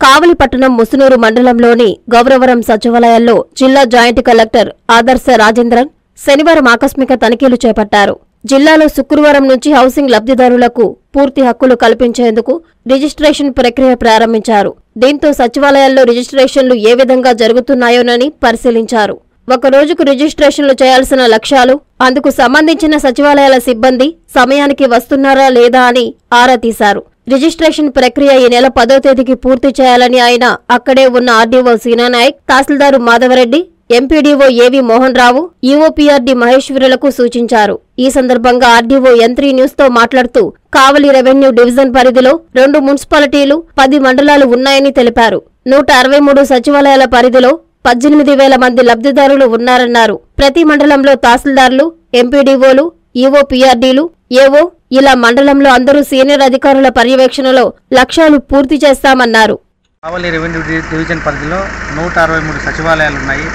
కావలి పట్టణం ముసునూరు మండలంలోని గౌరవరం సచివాలయాల్లో జిల్లా జాయింట్ కలెక్టర్ ఆదర్శ రాజేంద్రన్ శనివారం ఆకస్మిక తనిఖీలు చేపట్టారు. జిల్లాలో శుక్రవారం నుంచి హౌసింగ్ లబ్ధిదారులకు పూర్తి హక్కులు కల్పించేందుకు రిజిస్ట్రేషన్ ప్రక్రియ ప్రారంభించారు. దీంతో సచివాలయాల్లో రిజిస్ట్రేషన్లు ఏ విధంగా జరుగుతున్నాయోనని పరిశీలించారు. ఒక రోజుకు రిజిస్ట్రేషన్లు చేయాల్సిన లక్ష్యాలు, అందుకు సంబంధించిన సచివాలయాల సిబ్బంది సమయానికి వస్తున్నారా లేదా అని ఆరా తీశారు. రిజిస్ట్రేషన్ ప్రక్రియ ఈ నెల 10వ తేదీకి పూర్తి చేయాలని ఆయన అక్కడే ఉన్న ఆర్డీఓ సీనానాయక్, తహసీల్దారు మాధవరెడ్డి, ఎంపీడీఓ ఏవి మోహన్ రావు, ఈఓపీఆర్డీ మహేశ్వరులకు సూచించారు. ఈ సందర్భంగా ఆర్డీఓ N3 న్యూస్ తో మాట్లాడుతూ కావలి రెవెన్యూ డివిజన్ పరిధిలో 2 మున్సిపాలిటీలు, 10 మండలాలు ఉన్నాయని తెలిపారు. 163 సచివాలయాల పరిధిలో 18,000 మంది లబ్ధిదారులు ఉన్నారన్నారు. ప్రతి మండలంలో తహసీల్దార్లు, ఎంపీడీఓలు, ఈఓపీఆర్డీలు, ఏవో ఇలా మండలంలో అందరూ సీనియర్ అధికారుల పర్యవేక్షణలో లక్ష్యాలు పూర్తి చేస్తామన్నారు. కావలి రెవెన్యూ డివిజన్ పరిధిలో 163 సచివాలయాలు ఉన్నాయి.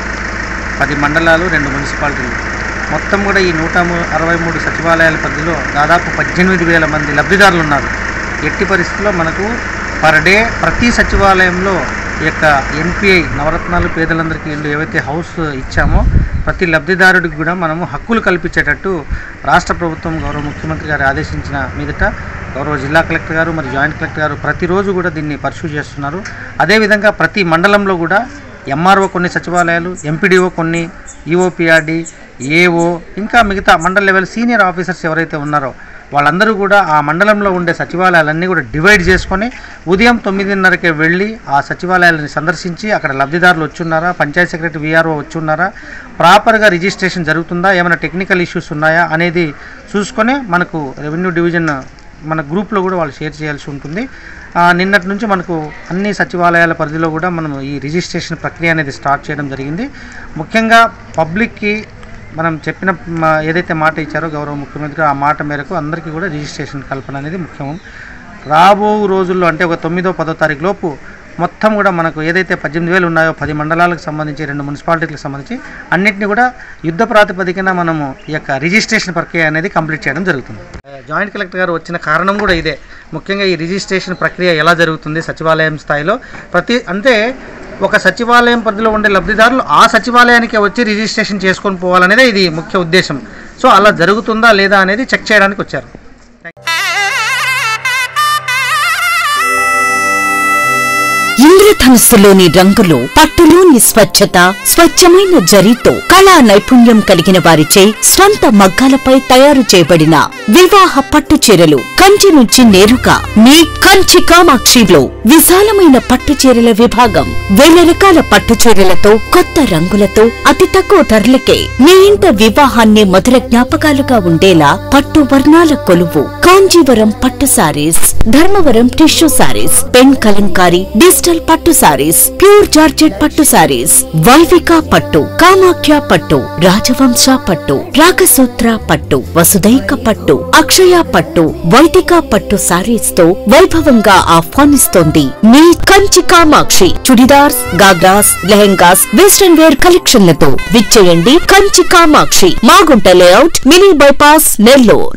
10 మండలాలు, 2 మున్సిపాలిటీలు. మొత్తం కూడా ఈ 163 సచివాలయాల పరిధిలో దాదాపు 18,000 మంది లబ్ధిదారులు ఉన్నారు. ఎట్టి పరిస్థితుల్లో మనకు పర్ డే ప్రతి సచివాలయంలో ఈ యొక్క NPI నవరత్నాలు పేదలందరికీ ఇల్లు ఏవైతే హౌస్ ఇచ్చామో ప్రతి లబ్ధిదారుడికి కూడా మనము హక్కులు కల్పించేటట్టు రాష్ట్ర ప్రభుత్వం గౌరవ ముఖ్యమంత్రి గారు ఆదేశించిన మీదట గౌరవ జిల్లా కలెక్టర్ గారు మరియు జాయింట్ కలెక్టర్ గారు ప్రతిరోజు కూడా దీన్ని పర్సూ చేస్తున్నారు. అదేవిధంగా ప్రతి మండలంలో కూడా MRO కొన్ని సచివాలయాలు, ఎంపీడీఓ కొన్ని, ఈఓపీఆర్డీ, ఏఓ ఇంకా మిగతా మండల లెవెల్ సీనియర్ ఆఫీసర్స్ ఎవరైతే ఉన్నారో వాళ్ళందరూ కూడా ఆ మండలంలో ఉండే సచివాలయాలన్నీ కూడా డివైడ్ చేసుకొని ఉదయం 9:30కే వెళ్ళి ఆ సచివాలయాలను సందర్శించి అక్కడ లబ్ధిదారులు వచ్చున్నారా, పంచాయతీ సెక్రటరీ VRO వచ్చున్నారా, ప్రాపర్గా రిజిస్ట్రేషన్ జరుగుతుందా, ఏమైనా టెక్నికల్ ఇష్యూస్ ఉన్నాయా అనేది చూసుకొని మనకు రెవెన్యూ డివిజన్ మన గ్రూప్లో కూడా వాళ్ళు షేర్ చేయాల్సి ఉంటుంది. నిన్నటి నుంచి మనకు అన్ని సచివాలయాల పరిధిలో కూడా మనం ఈ రిజిస్ట్రేషన్ ప్రక్రియ అనేది స్టార్ట్ చేయడం జరిగింది. ముఖ్యంగా పబ్లిక్కి మనం చెప్పిన ఏదైతే మాట ఇచ్చారో గౌరవ ముఖ్యమంత్రి ఆ మాట మేరకు అందరికీ కూడా రిజిస్ట్రేషన్ కల్పన అనేది ముఖ్యం. రాబో రోజుల్లో అంటే ఒక 9వ 10వ తారీఖు లోపు మొత్తం కూడా మనకు ఏదైతే 18,000 ఉన్నాయో 10 మండలాలకు సంబంధించి 2 మున్సిపాలిటీలకు సంబంధించి అన్నింటినీ కూడా యుద్ధ ప్రాతిపదికన మనము ఈ యొక్క రిజిస్ట్రేషన్ ప్రక్రియ అనేది కంప్లీట్ చేయడం జరుగుతుంది. జాయింట్ కలెక్టర్ గారు వచ్చిన కారణం కూడా ఇదే. ముఖ్యంగా ఈ రిజిస్ట్రేషన్ ప్రక్రియ ఎలా జరుగుతుంది సచివాలయం స్థాయిలో అంటే ఒక సచివాలయం పరిధిలో ఉండే లబ్ధిదారులు ఆ సచివాలయానికి వచ్చి రిజిస్ట్రేషన్ చేసుకొని పోవాలనేదే ఇది ముఖ్య ఉద్దేశం. సో అలా జరుగుతుందా లేదా అనేది చెక్ చేయడానికి వచ్చారు. ఇంద్రధనుస్సులోని రంగులు, పట్టులోని స్వచ్ఛత, స్వచ్ఛమైన జరీతో కళా నైపుణ్యం కలిగిన వారిచే స్వంత మగ్గాలపై తయారు చేయబడిన వివాహ పట్టు చీరలు కంచి నుంచి నేరుగా మీ కంచి కామాక్షిలో విశాలమైన పట్టు చీరల విభాగం. 1000 రకాల పట్టు చీరలతో కొత్త రంగులతో అతి తక్కువ ధరలకే మీ ఇంట వివాహాన్ని మధుర జ్ఞాపకాలుగా ఉండేలా పట్టు వర్ణాల కొలువు కాంజీవరం పట్టు saris, Dharmavaram tissue saris, pen Kalamkari digital పట్టు సారీస్, ప్యూర్ జార్జెట్ పట్టు సారీస్, వైవిక పట్టు, కామాఖ్య పట్టు, రాజవంశ పట్టు, రాగసూత్ర పట్టు, వసుదైక పట్టు, అక్షయ పట్టు, వైదిక పట్టు సారీస్ తో వైభవంగా ఆహ్వానిస్తోంది మీ కంచి కామాక్షి. చుడిదార్స్, గాగ్రాస్, లెహెంగాస్, వెస్టర్న్ వేర్ కలెక్షన్లతో విచ్చేయండి Kanchi Kamakshi, Magunta layout, mini bypass, Nellore.